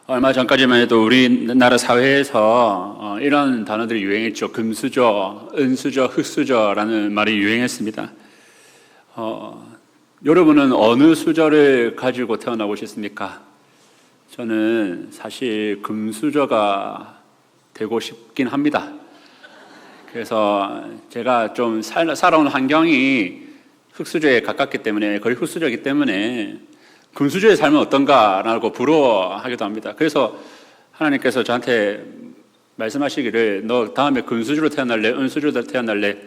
얼마 전까지만 해도 우리나라 사회에서 이런 단어들이 유행했죠. 금수저, 은수저, 흙수저라는 말이 유행했습니다. 여러분은 어느 수저를 가지고 태어나고 싶습니까? 저는 사실 금수저가 되고 싶긴 합니다. 그래서 제가 좀 살아온 환경이 흙수저에 가깝기 때문에, 거의 흙수저이기 때문에 금수저에 살면 어떤가라고 부러워하기도 합니다. 그래서 하나님께서 저한테 말씀하시기를 너 다음에 금수저로 태어날래? 은수저로 태어날래?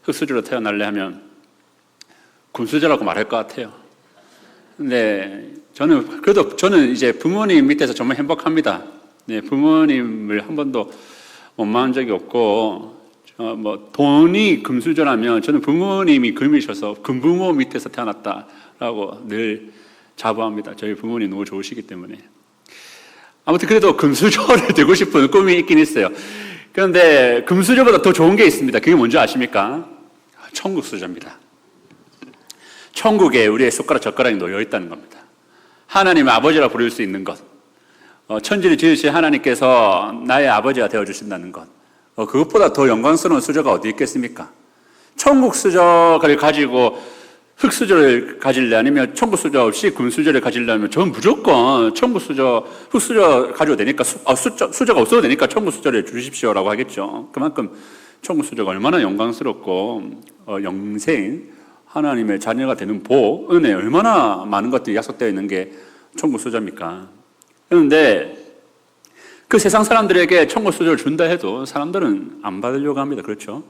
흙수저로 태어날래? 하면 금수저라고 말할 것 같아요. 근데 저는 이제 부모님 밑에서 정말 행복합니다. 네, 부모님을 한 번도 원망한 적이 없고, 돈이 금수저라면 저는 부모님이 금이셔서 금부모 밑에서 태어났다라고 늘 자부합니다. 저희 부모님 너무 좋으시기 때문에. 아무튼 그래도 금수저를 되고 싶은 꿈이 있긴 있어요. 그런데 금수저보다 더 좋은 게 있습니다. 그게 뭔지 아십니까? 천국수저입니다. 천국에 우리의 숟가락 젓가락이 놓여 있다는 겁니다. 하나님의 아버지라 부를 수 있는 것, 천지를 지으신 하나님께서 나의 아버지가 되어주신다는 것, 그것보다 더 영광스러운 수저가 어디 있겠습니까? 천국 수저를 가지고 흙수저를 가질래? 아니면 천국 수저 없이 금수저를 가지려면 저는 무조건 천국 수저, 흙수저 가져도 되니까 수저가 없어도 되니까 천국 수저를 주십시오라고 하겠죠. 그만큼 천국 수저가 얼마나 영광스럽고 영생, 하나님의 자녀가 되는 복, 은혜 얼마나 많은 것들이 약속되어 있는 게 천국 수저입니까? 그런데 그 세상 사람들에게 천국 수저를 준다 해도 사람들은 안 받으려고 합니다. 그렇죠?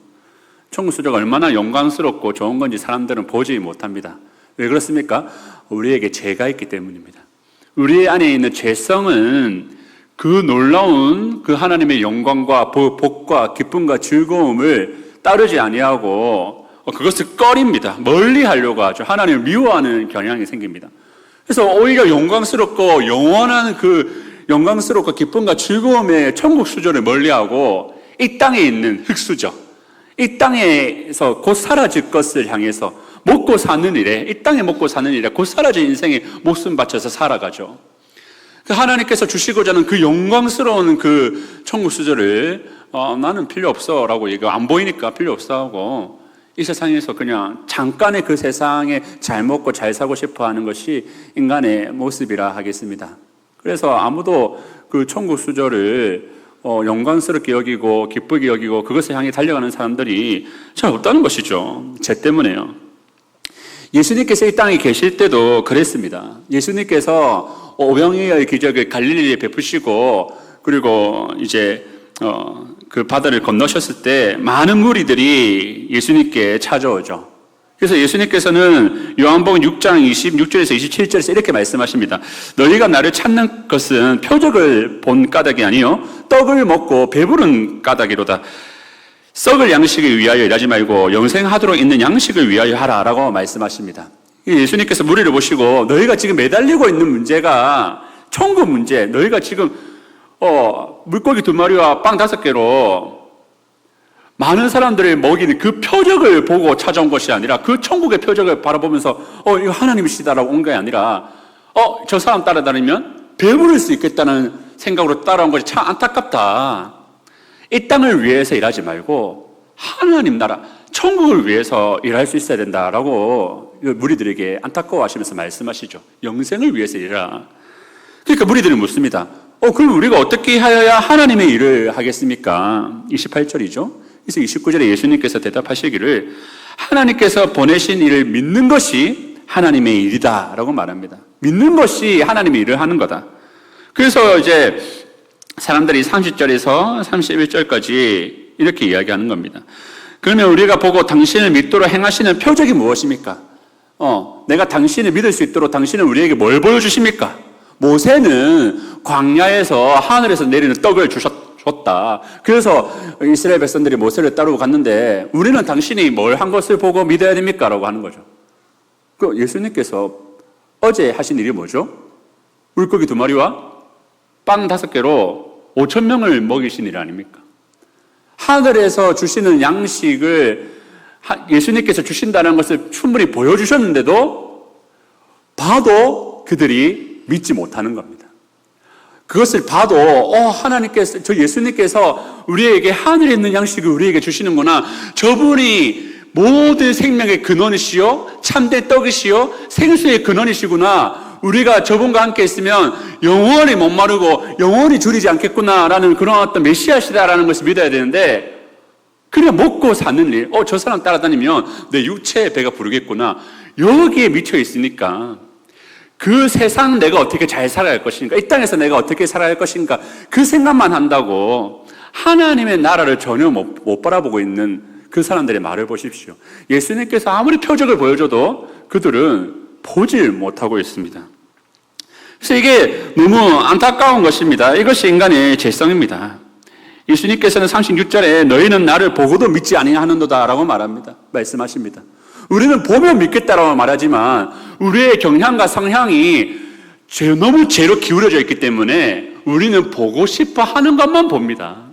천국 수저가 얼마나 영광스럽고 좋은 건지 사람들은 보지 못합니다. 왜 그렇습니까? 우리에게 죄가 있기 때문입니다. 우리 안에 있는 죄성은 그 놀라운 그 하나님의 영광과 복과 기쁨과 즐거움을 따르지 아니하고 그것을 꺼립니다. 멀리 하려고 하죠. 하나님을 미워하는 경향이 생깁니다. 그래서 오히려 영광스럽고 영원한 그 영광스럽고 기쁨과 즐거움의 천국 수저를 멀리하고 이 땅에 있는 흙수저, 이 땅에서 곧 사라질 것을 향해서 먹고 사는 일에, 이 땅에 먹고 사는 일에 곧 사라질 인생에 목숨 바쳐서 살아가죠. 하나님께서 주시고자 하는 그 영광스러운 그 천국 수저를 나는 필요 없어 라고 얘기하고 안 보이니까 필요 없어 하고 이 세상에서 그냥 잠깐의 그 세상에 잘 먹고 잘 사고 싶어 하는 것이 인간의 모습이라 하겠습니다. 그래서 아무도 그 천국 수저를 영광스럽게 여기고 기쁘게 여기고 그것을 향해 달려가는 사람들이 잘 없다는 것이죠. 죄 때문에요. 예수님께서 이 땅에 계실 때도 그랬습니다. 예수님께서 오병이어의 기적을 갈릴리에 베푸시고 그리고 이제 그 바다를 건너셨을 때 많은 무리들이 예수님께 찾아오죠. 그래서 예수님께서는 요한복음 6장 26절에서 27절에서 이렇게 말씀하십니다. 너희가 나를 찾는 것은 표적을 본 까닭이 아니요 떡을 먹고 배부른 까닭이로다. 썩을 양식을 위하여 일하지 말고 영생하도록 있는 양식을 위하여 하라라고 말씀하십니다. 예수님께서 무리를 보시고 너희가 지금 매달리고 있는 문제가 천국 문제, 너희가 지금 물고기 2마리와 빵 5개로 많은 사람들을 먹이는 그 표적을 보고 찾아온 것이 아니라 그 천국의 표적을 바라보면서 이거 하나님이시다라고 온 게 아니라 저 사람 따라다니면 배부를 수 있겠다는 생각으로 따라온 것이 참 안타깝다. 이 땅을 위해서 일하지 말고 하나님 나라 천국을 위해서 일할 수 있어야 된다라고 무리들에게 안타까워하시면서 말씀하시죠. 영생을 위해서 일하라. 그러니까 무리들이 묻습니다. 그럼 우리가 어떻게 하여야 하나님의 일을 하겠습니까? 28절이죠. 그래서 29절에 예수님께서 대답하시기를 하나님께서 보내신 일을 믿는 것이 하나님의 일이다 라고 말합니다. 믿는 것이 하나님의 일을 하는 거다. 그래서 이제 사람들이 30절에서 31절까지 이렇게 이야기하는 겁니다. 그러면 우리가 보고 당신을 믿도록 행하시는 표적이 무엇입니까? 내가 당신을 믿을 수 있도록 당신은 우리에게 뭘 보여주십니까? 모세는 광야에서 하늘에서 내리는 떡을 줬다. 그래서 이스라엘 백성들이 모세를 따르고 갔는데 우리는 당신이 뭘 한 것을 보고 믿어야 됩니까? 라고 하는 거죠. 그 예수님께서 어제 하신 일이 뭐죠? 물고기 2마리와 빵 5개로 5,000명을 먹이신 일 아닙니까? 하늘에서 주시는 양식을 예수님께서 주신다는 것을 충분히 보여주셨는데도 봐도 그들이 믿지 못하는 겁니다. 그것을 봐도 하나님께서, 저 예수님께서 우리에게 하늘에 있는 양식을 우리에게 주시는구나. 저분이 모든 생명의 근원이시요 참된 떡이시요 생수의 근원이시구나. 우리가 저분과 함께 있으면 영원히 못 마르고 영원히 줄이지 않겠구나라는 그런 어떤 메시아시다라는 것을 믿어야 되는데, 그냥 먹고 사는 일, 저 사람 따라다니면 내 육체의 배가 부르겠구나, 여기에 미쳐 있으니까 그 세상 내가 어떻게 잘 살아갈 것인가, 이 땅에서 내가 어떻게 살아갈 것인가, 그 생각만 한다고 하나님의 나라를 전혀 못 바라보고 있는 그 사람들의 말을 보십시오. 예수님께서 아무리 표적을 보여줘도 그들은 보질 못하고 있습니다. 그래서 이게 너무 안타까운 것입니다. 이것이 인간의 죄성입니다. 예수님께서는 36절에 너희는 나를 보고도 믿지 아니하는도다 라고 말씀하십니다. 우리는 보면 믿겠다라고 말하지만 우리의 경향과 성향이 너무 죄로 기울어져 있기 때문에 우리는 보고 싶어 하는 것만 봅니다.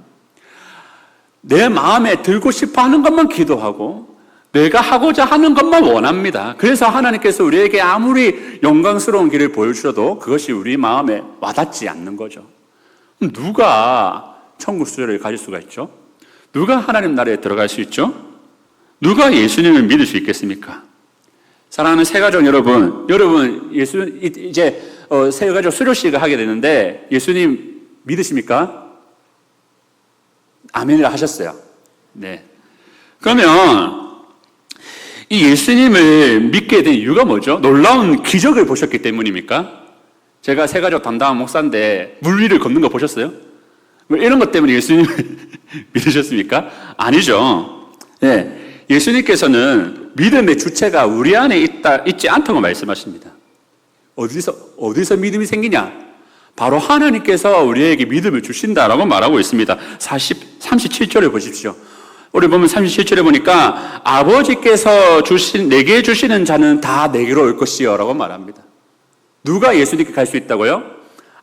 내 마음에 들고 싶어 하는 것만 기도하고 내가 하고자 하는 것만 원합니다. 그래서 하나님께서 우리에게 아무리 영광스러운 길을 보여주셔도 그것이 우리 마음에 와닿지 않는 거죠. 누가 천국 수요를 가질 수가 있죠? 누가 하나님 나라에 들어갈 수 있죠? 누가 예수님을 믿을 수 있겠습니까? 사랑하는 새가족 여러분 이제 새가족 수료식을 하게 되는데 예수님 믿으십니까? 아멘을 하셨어요. 네. 그러면 이 예수님을 믿게 된 이유가 뭐죠? 놀라운 기적을 보셨기 때문입니까? 제가 새가족 담당한 목사인데 물 위를 걷는 거 보셨어요? 이런 것 때문에 예수님을 믿으셨습니까? 아니죠. 네. 예수님께서는 믿음의 주체가 우리 안에 있지 않다고 말씀하십니다. 어디서 믿음이 생기냐? 바로 하나님께서 우리에게 믿음을 주신다라고 말하고 있습니다. 37절에 보십시오. 우리 보면 37절에 보니까 아버지께서 내게 주시는 자는 다 내게로 올 것이요 라고 말합니다. 누가 예수님께 갈 수 있다고요?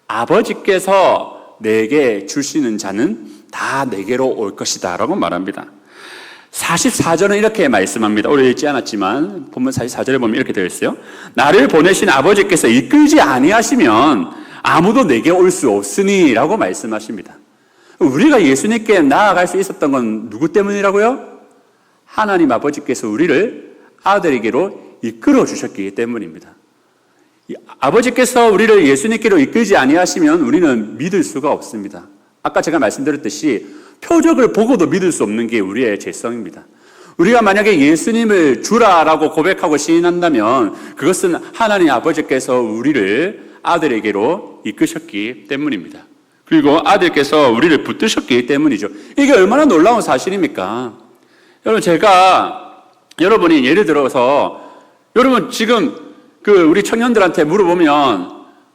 아버지께서 내게 주시는 자는 다 내게로 올 것이다 라고 말합니다. 44절은 이렇게 말씀합니다. 오래 읽지 않았지만 본문 44절에 보면 이렇게 되어 있어요. 나를 보내신 아버지께서 이끌지 아니하시면 아무도 내게 올 수 없으니 라고 말씀하십니다. 우리가 예수님께 나아갈 수 있었던 건 누구 때문이라고요? 하나님 아버지께서 우리를 아들에게로 이끌어 주셨기 때문입니다. 아버지께서 우리를 예수님께로 이끌지 아니하시면 우리는 믿을 수가 없습니다. 아까 제가 말씀드렸듯이 표적을 보고도 믿을 수 없는 게 우리의 죄성입니다. 우리가 만약에 예수님을 주라라고 고백하고 시인한다면 그것은 하나님 아버지께서 우리를 아들에게로 이끄셨기 때문입니다. 그리고 아들께서 우리를 붙드셨기 때문이죠. 이게 얼마나 놀라운 사실입니까? 여러분, 여러분이 예를 들어서 여러분 지금 우리 청년들한테 물어보면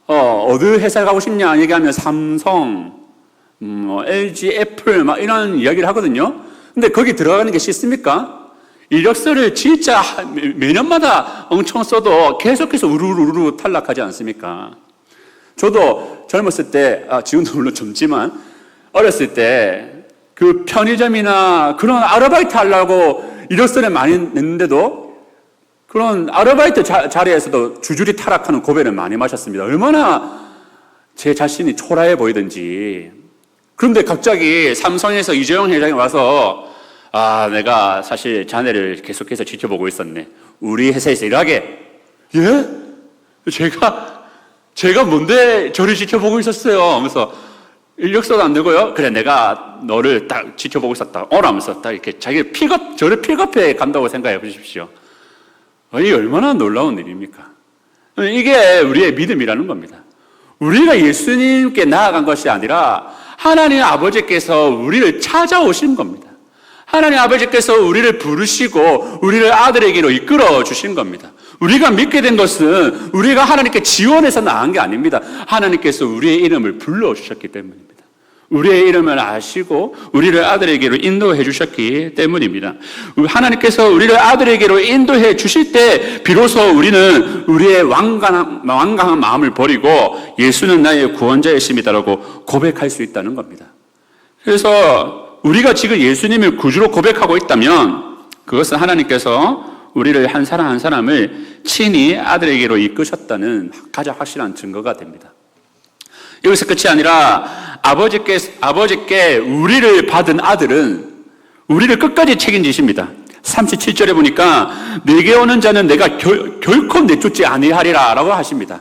어느 회사 가고 싶냐 얘기하면 삼성, LG, 애플 막 이런 이야기를 하거든요. 근데 거기 들어가는 게 싫습니까? 이력서를 진짜 매년마다 엄청 써도 계속해서 우르르 탈락하지 않습니까? 저도 젊었을 때, 지금도 물론 젊지만 어렸을 때 그 편의점이나 그런 아르바이트 하려고 이력서를 많이 냈는데도 그런 아르바이트 자리에서도 줄줄이 타락하는 고배를 많이 마셨습니다. 얼마나 제 자신이 초라해 보이든지. 그런데 갑자기 삼성에서 이재용 회장이 와서 내가 사실 자네를 계속해서 지켜보고 있었네. 우리 회사에서 일하게. 예? 제가 뭔데 저를 지켜보고 있었어요? 하면서 인력서도 안 되고요. 그래, 내가 너를 딱 지켜보고 있었다. 하면서 딱 이렇게 저를 픽업해 간다고 생각해 보십시오. 이게 얼마나 놀라운 일입니까? 이게 우리의 믿음이라는 겁니다. 우리가 예수님께 나아간 것이 아니라 하나님 아버지께서 우리를 찾아오신 겁니다. 하나님 아버지께서 우리를 부르시고 우리를 아들에게로 이끌어 주신 겁니다. 우리가 믿게 된 것은 우리가 하나님께 지원해서 나은 게 아닙니다. 하나님께서 우리의 이름을 불러주셨기 때문입니다. 우리의 이름을 아시고 우리를 아들에게로 인도해 주셨기 때문입니다. 하나님께서 우리를 아들에게로 인도해 주실 때 비로소 우리는 우리의 완강한 마음을 버리고 예수는 나의 구원자이십니다라고 고백할 수 있다는 겁니다. 그래서 우리가 지금 예수님을 구주로 고백하고 있다면 그것은 하나님께서 우리를 한 사람 한 사람을 친히 아들에게로 이끄셨다는 가장 확실한 증거가 됩니다. 여기서 끝이 아니라 아버지께 우리를 받은 아들은 우리를 끝까지 책임지십니다. 37절에 보니까 내게 오는 자는 내가 결코 내쫓지 아니하리라 라고 하십니다.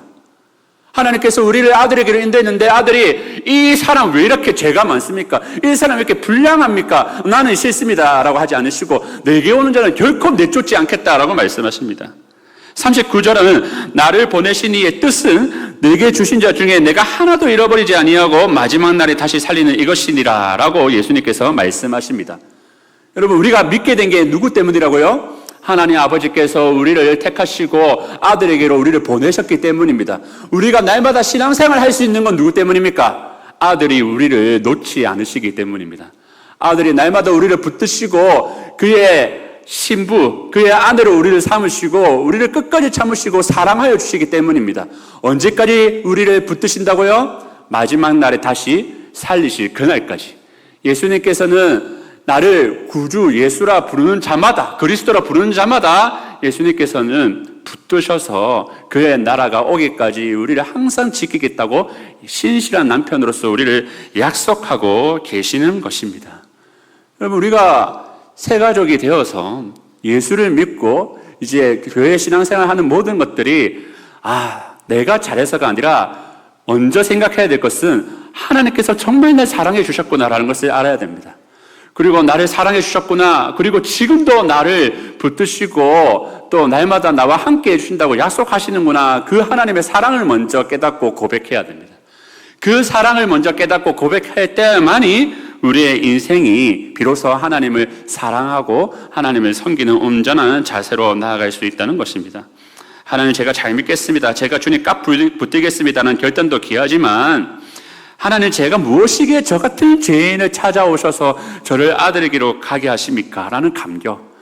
하나님께서 우리를 아들에게로 인도했는데 아들이 이 사람 왜 이렇게 죄가 많습니까? 이 사람 왜 이렇게 불량합니까? 나는 싫습니다 라고 하지 않으시고 내게 오는 자는 결코 내쫓지 않겠다라고 말씀하십니다. 39절은 나를 보내신 이의 뜻은 내게 주신 자 중에 내가 하나도 잃어버리지 아니하고 마지막 날에 다시 살리는 이것이니라 라고 예수님께서 말씀하십니다. 여러분, 우리가 믿게 된 게 누구 때문이라고요? 하나님 아버지께서 우리를 택하시고 아들에게로 우리를 보내셨기 때문입니다. 우리가 날마다 신앙생활 할 수 있는 건 누구 때문입니까? 아들이 우리를 놓지 않으시기 때문입니다. 아들이 날마다 우리를 붙드시고 그의 신부, 그의 아내로 우리를 삼으시고 우리를 끝까지 참으시고 사랑하여 주시기 때문입니다. 언제까지 우리를 붙드신다고요? 마지막 날에 다시 살리실 그날까지. 예수님께서는 나를 구주 예수라 부르는 자마다, 그리스도라 부르는 자마다 예수님께서는 붙드셔서 그의 나라가 오기까지 우리를 항상 지키겠다고 신실한 남편으로서 우리를 약속하고 계시는 것입니다. 여러분, 우리가 새 가족이 되어서 예수를 믿고 이제 교회 신앙생활 하는 모든 것들이 내가 잘해서가 아니라 먼저 생각해야 될 것은 하나님께서 정말 날 사랑해 주셨구나라는 것을 알아야 됩니다. 그리고 나를 사랑해 주셨구나. 그리고 지금도 나를 붙드시고 또 날마다 나와 함께 해주신다고 약속하시는구나. 그 하나님의 사랑을 먼저 깨닫고 고백해야 됩니다. 그 사랑을 먼저 깨닫고 고백할 때만이 우리의 인생이 비로소 하나님을 사랑하고 하나님을 섬기는 온전한 자세로 나아갈 수 있다는 것입니다. 하나님, 제가 잘 믿겠습니다. 제가 주님 깍 붙들겠습니다는 결단도 귀하지만 하나님, 제가 무엇이기에 저 같은 죄인을 찾아오셔서 저를 아들에게로 가게 하십니까? 라는 감격.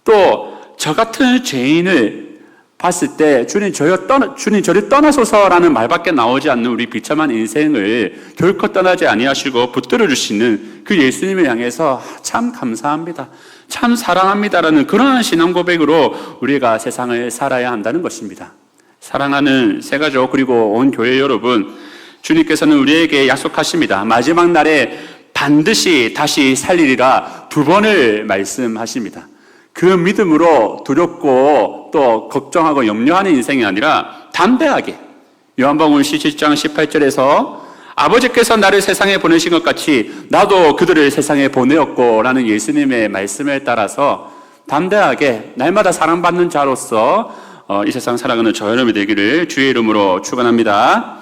또 저 같은 죄인을 봤을 때 주님 저를 떠나소서라는 말밖에 나오지 않는 우리 비참한 인생을 결코 떠나지 아니하시고 붙들어 주시는 그 예수님을 향해서 참 감사합니다, 참 사랑합니다라는 그러한 신앙 고백으로 우리가 세상을 살아야 한다는 것입니다. 사랑하는 새가족 그리고 온 교회 여러분, 주님께서는 우리에게 약속하십니다. 마지막 날에 반드시 다시 살리리라 2번을 말씀하십니다. 그 믿음으로 두렵고 또 걱정하고 염려하는 인생이 아니라 담대하게, 요한복음 17장 18절에서 아버지께서 나를 세상에 보내신 것 같이 나도 그들을 세상에 보내었고 라는 예수님의 말씀을 따라서 담대하게 날마다 사랑받는 자로서 이 세상 살아가는 저 여러분이 되기를 주의 이름으로 축원합니다.